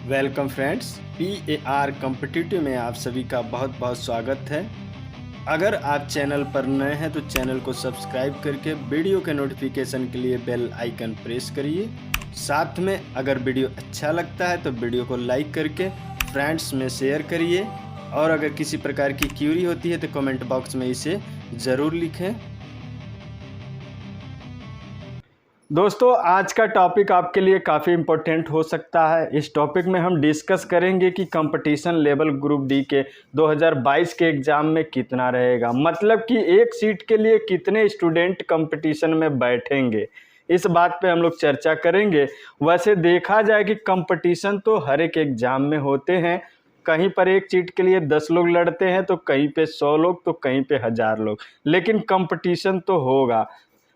Welcome friends, PAR competitive में आप सभी का बहुत बहुत स्वागत है। अगर आप चैनल पर नए हैं तो चैनल को सब्सक्राइब करके वीडियो के नोटिफिकेशन के लिए बेल आइकन प्रेस करिए। साथ में अगर वीडियो अच्छा लगता है तो वीडियो को लाइक करके फ्रेंड्स में शेयर करिए और अगर किसी प्रकार की क्यूरी होती है तो कमेंट बॉक्स में इसे ज़रूर लिखें। दोस्तों, आज का टॉपिक आपके लिए काफ़ी इम्पोर्टेंट हो सकता है। इस टॉपिक में हम डिस्कस करेंगे कि कंपटीशन लेवल ग्रुप डी के 2022 के एग्ज़ाम में कितना रहेगा, मतलब कि एक सीट के लिए कितने स्टूडेंट कंपटीशन में बैठेंगे। इस बात पे हम लोग चर्चा करेंगे। वैसे देखा जाए कि कंपटीशन तो हर एक एग्ज़ाम में होते हैं। कहीं पर एक सीट के लिए 10 लोग लड़ते हैं तो कहीं पे 100 लोग तो कहीं पे 1000 लोग, लेकिन कंपटीशन तो होगा।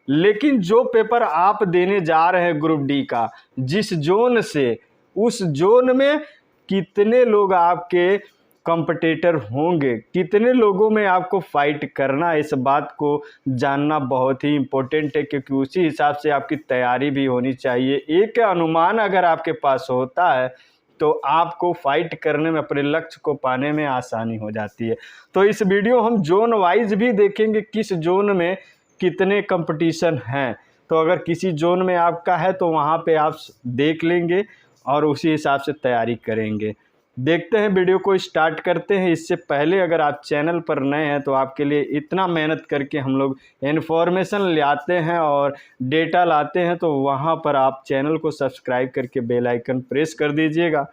लेकिन जो पेपर आप देने जा रहे हैं ग्रुप डी का, जिस जोन से, उस जोन में कितने लोग आपके कॉम्पिटिटर होंगे, कितने लोगों में आपको फाइट करना है, इस बात को जानना बहुत ही इम्पोर्टेंट है, क्योंकि उसी हिसाब से आपकी तैयारी भी होनी चाहिए। एक अनुमान अगर आपके पास होता है तो आपको फाइट करने में, अपने लक्ष्य को पाने में आसानी हो जाती है। तो इस वीडियो हम जोन वाइज भी देखेंगे किस जोन में कितने कंपटीशन हैं। तो अगर किसी जोन में आपका है तो वहाँ पे आप देख लेंगे और उसी हिसाब से तैयारी करेंगे। देखते हैं, वीडियो को स्टार्ट करते हैं। इससे पहले अगर आप चैनल पर नए हैं तो आपके लिए इतना मेहनत करके हम लोग इन्फॉर्मेशन ले आते हैं और डेटा लाते हैं, तो वहाँ पर आप चैनल को सब्सक्राइब करके बेल आइकन प्रेस कर दीजिएगा।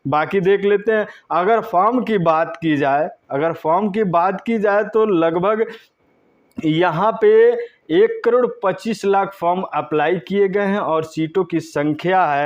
बाकी देख लेते हैं। अगर फॉर्म की बात की जाए तो लगभग यहाँ पे 1,25,00,000 फॉर्म अप्लाई किए गए हैं और सीटों की संख्या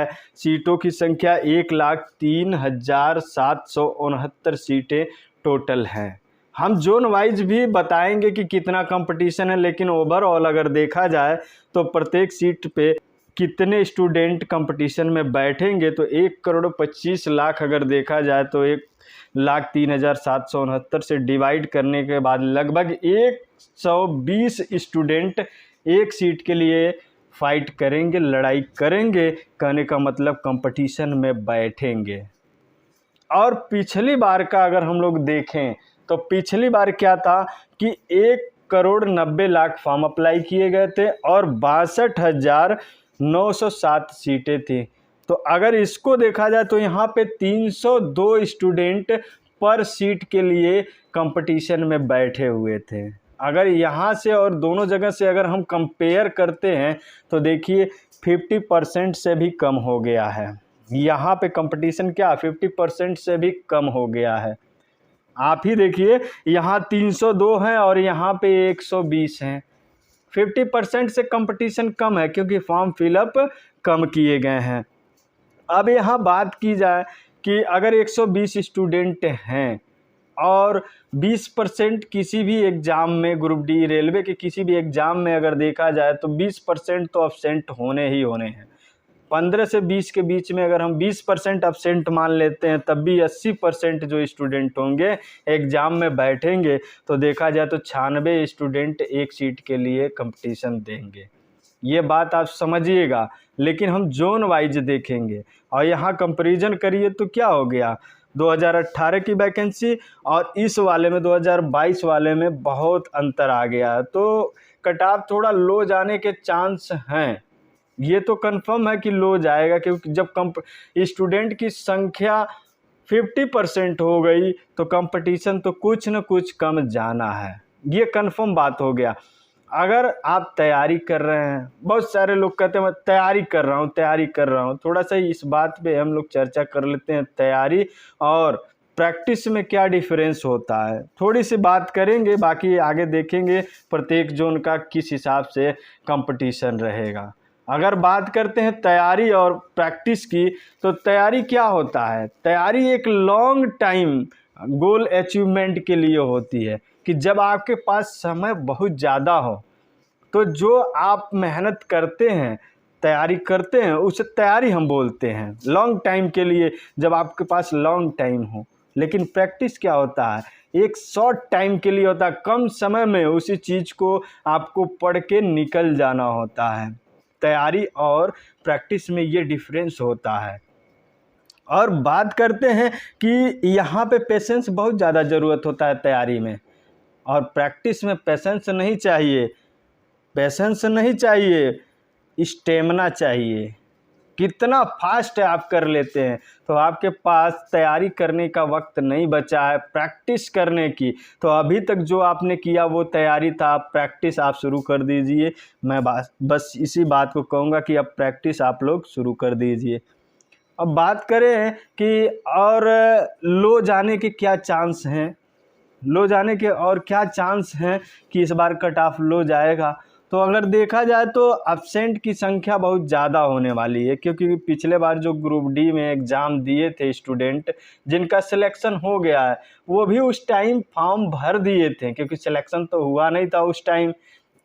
1,03,769 सीटें टोटल हैं। हम जोन वाइज भी बताएंगे कि कितना कंपटीशन है, लेकिन ओवरऑल अगर देखा जाए तो प्रत्येक सीट पे कितने स्टूडेंट कंपटीशन में बैठेंगे तो 1,25,00,000 अगर देखा जाए तो 1,03,769 से डिवाइड करने के बाद लगभग 120 स्टूडेंट एक सीट के लिए फाइट करेंगे, लड़ाई करेंगे। कहने का मतलब कंपटीशन में बैठेंगे। और पिछली बार का अगर हम लोग देखें तो पिछली बार क्या था कि 1,90,00,000 फॉर्म अप्लाई किए गए थे और 62,907 सीटें थी। तो अगर इसको देखा जाए तो यहाँ पे 302 स्टूडेंट पर सीट के लिए कंपटीशन में बैठे हुए थे। अगर यहाँ से और दोनों जगह से अगर हम कंपेयर करते हैं तो देखिए 50% से भी कम हो गया है। यहाँ पे कंपटीशन क्या 50% से भी कम हो गया है। आप ही देखिए, यहाँ 302 हैं और यहाँ पे 120 हैं। 50% से कंपटीशन कम है क्योंकि फॉर्म फिलअप कम किए गए हैं। अब यहाँ बात की जाए कि अगर 120 स्टूडेंट हैं और 20% किसी भी एग्ज़ाम में, ग्रुप डी रेलवे के किसी भी एग्ज़ाम में अगर देखा जाए तो 20% तो अब्सेंट होने ही होने हैं। 15 से 20 के बीच में अगर हम 20% अब्सेंट मान लेते हैं, तब भी 80% जो स्टूडेंट होंगे एग्ज़ाम में बैठेंगे। तो देखा जाए तो 96 स्टूडेंट एक सीट के लिए कंपटीशन देंगे। ये बात आप समझिएगा। लेकिन हम जोन वाइज देखेंगे और यहाँ कंपैरिजन करिए तो क्या हो गया, 2018 की वैकेंसी और इस वाले में 2022 वाले में बहुत अंतर आ गया। तो कट ऑफ थोड़ा लो जाने के चांस हैं। ये तो कंफर्म है कि लो जाएगा, क्योंकि जब स्टूडेंट की संख्या 50% हो गई तो कंपटीशन तो कुछ न कुछ कम जाना है। ये कंफर्म बात हो गया। अगर आप तैयारी कर रहे हैं, बहुत सारे लोग कहते हैं मैं तैयारी कर रहा हूँ, थोड़ा सा इस बात पे हम लोग चर्चा कर लेते हैं। तैयारी और प्रैक्टिस में क्या डिफरेंस होता है, थोड़ी सी बात करेंगे। बाकी आगे देखेंगे प्रत्येक जोन का किस हिसाब से कंपटीशन रहेगा। अगर बात करते हैं तैयारी और प्रैक्टिस की, तो तैयारी क्या होता है, तैयारी एक लॉन्ग टाइम गोल अचीवमेंट के लिए होती है कि जब आपके पास समय बहुत ज़्यादा हो तो जो आप मेहनत करते हैं, तैयारी करते हैं, उसे तैयारी हम बोलते हैं। लॉन्ग टाइम के लिए, जब आपके पास लॉन्ग टाइम हो। लेकिन प्रैक्टिस क्या होता है, एक शॉर्ट टाइम के लिए होता है, कम समय में उसी चीज़ को आपको पढ़ के निकल जाना होता है। तैयारी और प्रैक्टिस में ये डिफरेंस होता है। और बात करते हैं कि यहाँ पे पेशेंस बहुत ज़्यादा ज़रूरत होता है तैयारी में, और प्रैक्टिस में पेशेंस नहीं चाहिए, पेशेंस नहीं चाहिए, स्टेमिना चाहिए। कितना फास्ट आप कर लेते हैं, तो आपके पास तैयारी करने का वक्त नहीं बचा है प्रैक्टिस करने की। तो अभी तक जो आपने किया वो तैयारी था, प्रैक्टिस आप शुरू कर दीजिए। मैं बस इसी बात को कहूँगा कि अब प्रैक्टिस आप लोग शुरू कर दीजिए। अब बात करें कि और लो जाने के क्या चांस हैं, लो जाने के और क्या चांस हैं कि इस बार कट ऑफ लो जाएगा। तो अगर देखा जाए तो एब्सेंट की संख्या बहुत ज़्यादा होने वाली है, क्योंकि पिछले बार जो ग्रुप डी में एग्ज़ाम दिए थे स्टूडेंट जिनका सिलेक्शन हो गया है, वो भी उस टाइम फॉर्म भर दिए थे, क्योंकि सिलेक्शन तो हुआ नहीं था उस टाइम,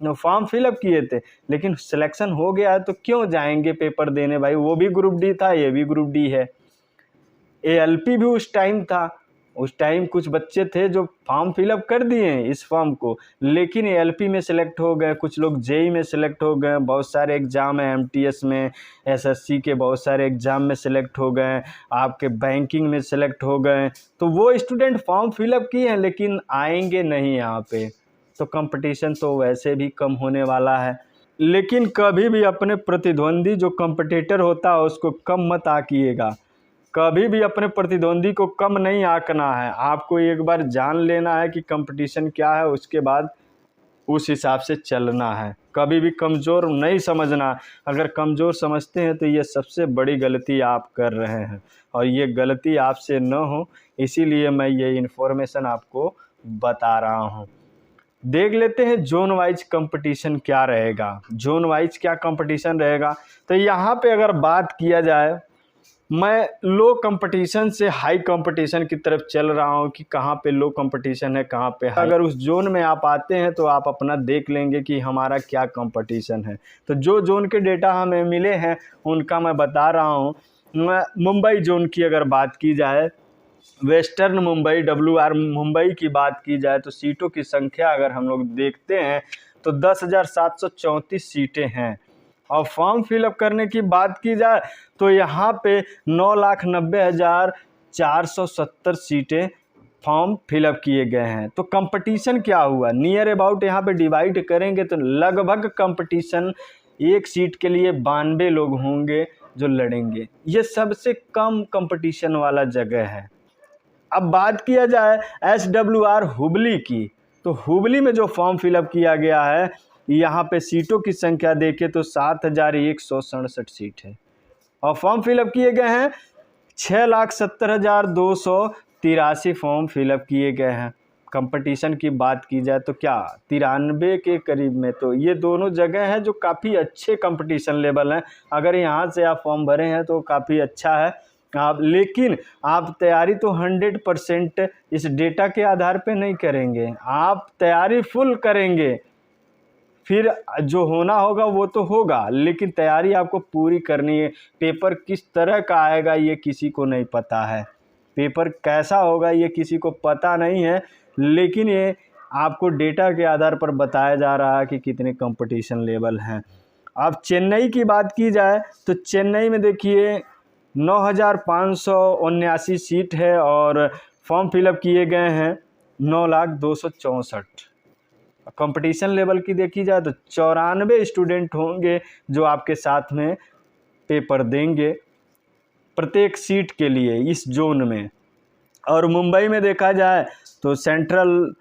फॉर्म फिलअप किए थे, लेकिन सिलेक्शन हो गया है तो क्यों जाएंगे पेपर देने भाई। वो भी ग्रुप डी था, ये भी ग्रुप डी है। एएलपी भी उस टाइम था, उस टाइम कुछ बच्चे थे जो फॉर्म फिलअप कर दिए हैं इस फॉर्म को, लेकिन एएलपी में सिलेक्ट हो गए, कुछ लोग जेई में सिलेक्ट हो गए, बहुत सारे एग्ज़ाम है एमटीएस में, एसएससी के बहुत सारे एग्ज़ाम में सिलेक्ट हो गए, आपके बैंकिंग में सिलेक्ट हो गए। तो वो स्टूडेंट फॉर्म फिलअप किए हैं लेकिन आएंगे नहीं यहाँ पे, तो कंपटीशन तो वैसे भी कम होने वाला है। लेकिन कभी भी अपने प्रतिद्वंदी जो कंपटीटर होता है उसको कम मत आंकिएगा, कभी भी अपने प्रतिद्वंदी को कम नहीं आंकना है। आपको एक बार जान लेना है कि कंपटीशन क्या है, उसके बाद उस हिसाब से चलना है, कभी भी कमज़ोर नहीं समझना। अगर कमज़ोर समझते हैं तो ये सबसे बड़ी गलती आप कर रहे हैं, और ये गलती आपसे न हो इसीलिए मैं ये इन्फॉर्मेशन आपको बता रहा हूँ। देख लेते हैं जोन वाइज कंपटीशन क्या रहेगा, जोन वाइज क्या कंपटीशन रहेगा। तो यहाँ पे अगर बात किया जाए, मैं लो कंपटीशन से हाई कंपटीशन की तरफ चल रहा हूँ कि कहाँ पे लो कंपटीशन है, कहाँ पे हाई। अगर उस जोन में आप आते हैं तो आप अपना देख लेंगे कि हमारा क्या कंपटीशन है। तो जो जोन के डेटा हमें मिले हैं उनका मैं बता रहा हूँ। मुंबई जोन की अगर बात की जाए, वेस्टर्न मुंबई WR मुंबई की बात की जाए, तो सीटों की संख्या अगर हम लोग देखते हैं तो 10,734 सीटें हैं। और फॉर्म फिलअप करने की बात की जाए तो यहाँ पे 9,90,470 सीटें फॉर्म फिलअप किए गए हैं। तो कंपटीशन क्या हुआ, नियर अबाउट यहाँ पे डिवाइड करेंगे तो लगभग कंपटीशन एक सीट के लिए 92 लोग होंगे जो लड़ेंगे। ये सबसे कम कंपटीशन वाला जगह है। अब बात किया जाए SWR हुबली की, तो हुबली में जो फॉर्म फिलअप किया गया है, यहाँ पे सीटों की संख्या देखें तो 7,167 सीट है, और फॉर्म फिलअप किए गए हैं 6,70,283 फॉर्म फिलअप किए गए हैं। कंपटीशन की बात की जाए तो क्या 93 के करीब में, तो ये दोनों जगह हैं जो काफ़ी अच्छे कंपटीशन लेवल हैं। अगर यहाँ से आप फॉर्म भरे हैं तो काफ़ी अच्छा है आप, लेकिन आप तैयारी तो 100% इस डेटा के आधार पे नहीं करेंगे, आप तैयारी फुल करेंगे, फिर जो होना होगा वो तो होगा, लेकिन तैयारी आपको पूरी करनी है। पेपर किस तरह का आएगा ये किसी को नहीं पता है, पेपर कैसा होगा ये किसी को पता नहीं है, लेकिन ये आपको डेटा के आधार पर बताया जा रहा है कि कितने कंपटीशन लेवल हैं। अब चेन्नई की बात की जाए तो चेन्नई में देखिए 9,579 सीट है और फॉर्म फिलअप किए गए हैं 9,264। कंपटीशन लेवल की देखी जाए तो 94 स्टूडेंट होंगे जो आपके साथ में पेपर देंगे प्रत्येक सीट के लिए इस जोन में। और मुंबई में देखा जाए तो सेंट्रल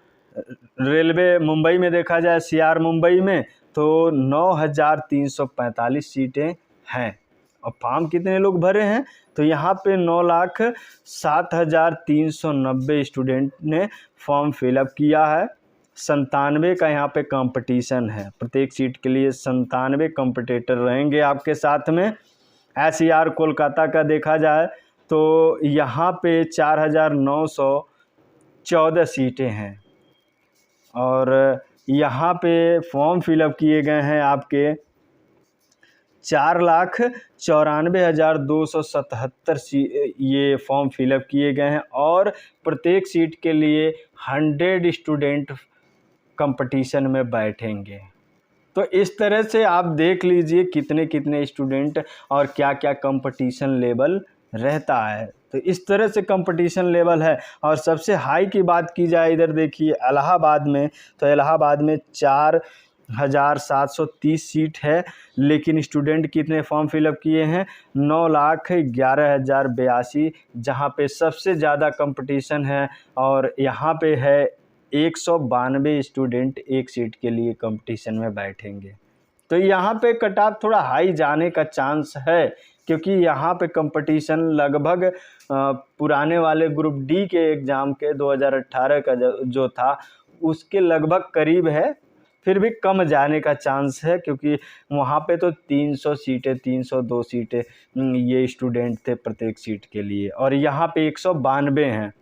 रेलवे मुंबई में देखा जाए CR मुंबई में तो 9,345 सीटें हैं। और फॉर्म कितने लोग भरे हैं, तो यहाँ पे 9,07,390 स्टूडेंट ने फॉर्म फिलअप किया है। 97 का यहाँ पे कंपटीशन है, प्रत्येक सीट के लिए 97 कंपटीटर रहेंगे आपके साथ में। SER कोलकाता का देखा जाए तो यहाँ पे 4,914 सीटें हैं, और यहाँ पे फॉर्म फिलअप किए गए हैं आपके 4,94,277 ये फॉर्म फिलअप किए गए हैं, और प्रत्येक सीट के लिए 100 स्टूडेंट कंपटीशन में बैठेंगे। तो इस तरह से आप देख लीजिए कितने कितने स्टूडेंट और क्या क्या कंपटीशन लेवल रहता है। तो इस तरह से कंपटीशन लेवल है। और सबसे हाई की बात की जाए, इधर देखिए इलाहाबाद में, तो इलाहाबाद में 4,730 सीट है, लेकिन स्टूडेंट कितने फॉर्म फिलअप किए हैं? 9,11,082, जहाँ पे सबसे ज़्यादा कंपटीशन है। और यहाँ पे है 192 स्टूडेंट एक सीट के लिए कंपटीशन में बैठेंगे। तो यहाँ पे कट ऑफ थोड़ा हाई जाने का चांस है, क्योंकि यहाँ पे कंपटीशन लगभग पुराने वाले ग्रुप डी के एग्ज़ाम के 2018 का जो था उसके लगभग करीब है। फिर भी कम जाने का चांस है, क्योंकि वहाँ पे तो 300 सीटें, 302 सीटें ये स्टूडेंट थे प्रत्येक सीट के लिए, और यहाँ पे 192 हैं।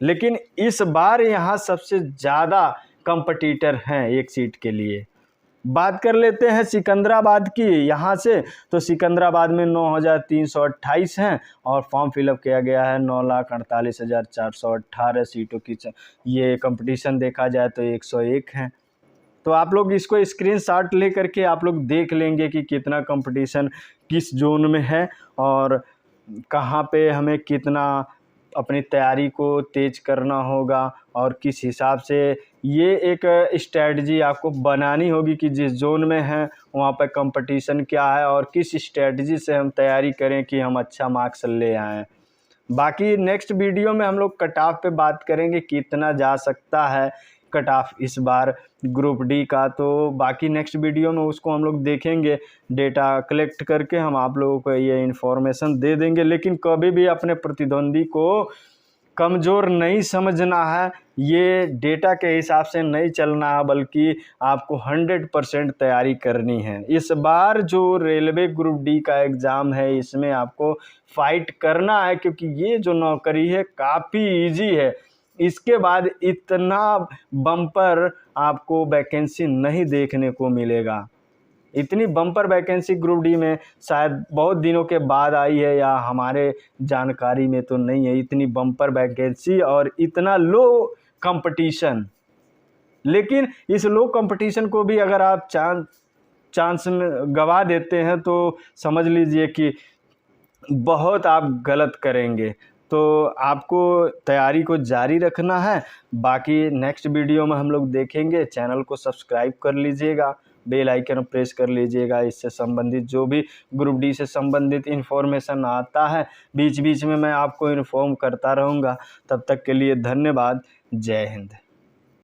लेकिन इस बार यहाँ सबसे ज़्यादा कंपटीटर हैं एक सीट के लिए। बात कर लेते हैं सिकंदराबाद की यहाँ से, तो सिकंदराबाद में 9,328 हैं और फॉर्म फिलअप किया गया है 9,48,418 सीटों की। ये कंपटीशन देखा जाए तो 101 हैं। तो आप लोग इसको स्क्रीनशॉट ले करके आप लोग देख लेंगे कि कितना कंपटीशन किस जोन में है और कहाँ पे हमें कितना अपनी तैयारी को तेज करना होगा, और किस हिसाब से ये एक स्ट्रेटजी आपको बनानी होगी कि जिस जोन में है वहाँ पर कंपटीशन क्या है और किस स्ट्रेटजी से हम तैयारी करें कि हम अच्छा मार्क्स ले आएँ। बाकी नेक्स्ट वीडियो में हम लोग कट ऑफ पे बात करेंगे कितना जा सकता है कट ऑफ इस बार ग्रुप डी का। तो बाकी नेक्स्ट वीडियो में उसको हम लोग देखेंगे, डेटा कलेक्ट करके हम आप लोगों को ये इन्फॉर्मेशन दे देंगे। लेकिन कभी भी अपने प्रतिद्वंदी को कमज़ोर नहीं समझना है, ये डेटा के हिसाब से नहीं चलना है, बल्कि आपको 100% तैयारी करनी है। इस बार जो रेलवे ग्रुप डी का एग्ज़ाम है इसमें आपको फाइट करना है, क्योंकि ये जो नौकरी है काफ़ी इजी है। इसके बाद इतना बम्पर आपको वैकेंसी नहीं देखने को मिलेगा। इतनी बम्पर वैकेंसी ग्रुप डी में शायद बहुत दिनों के बाद आई है, या हमारे जानकारी में तो नहीं है इतनी बम्पर वैकेंसी और इतना लो कंपटीशन। लेकिन इस लो कंपटीशन को भी अगर आप चांस में गवा देते हैं तो समझ लीजिए कि बहुत आप गलत करेंगे। तो आपको तैयारी को जारी रखना है। बाकी नेक्स्ट वीडियो में हम लोग देखेंगे। चैनल को सब्सक्राइब कर लीजिएगा, बेल आइकन प्रेस कर लीजिएगा। इससे संबंधित जो भी ग्रुप डी से संबंधित इन्फॉर्मेशन आता है बीच बीच में मैं आपको इन्फॉर्म करता रहूँगा। तब तक के लिए धन्यवाद। जय हिंद।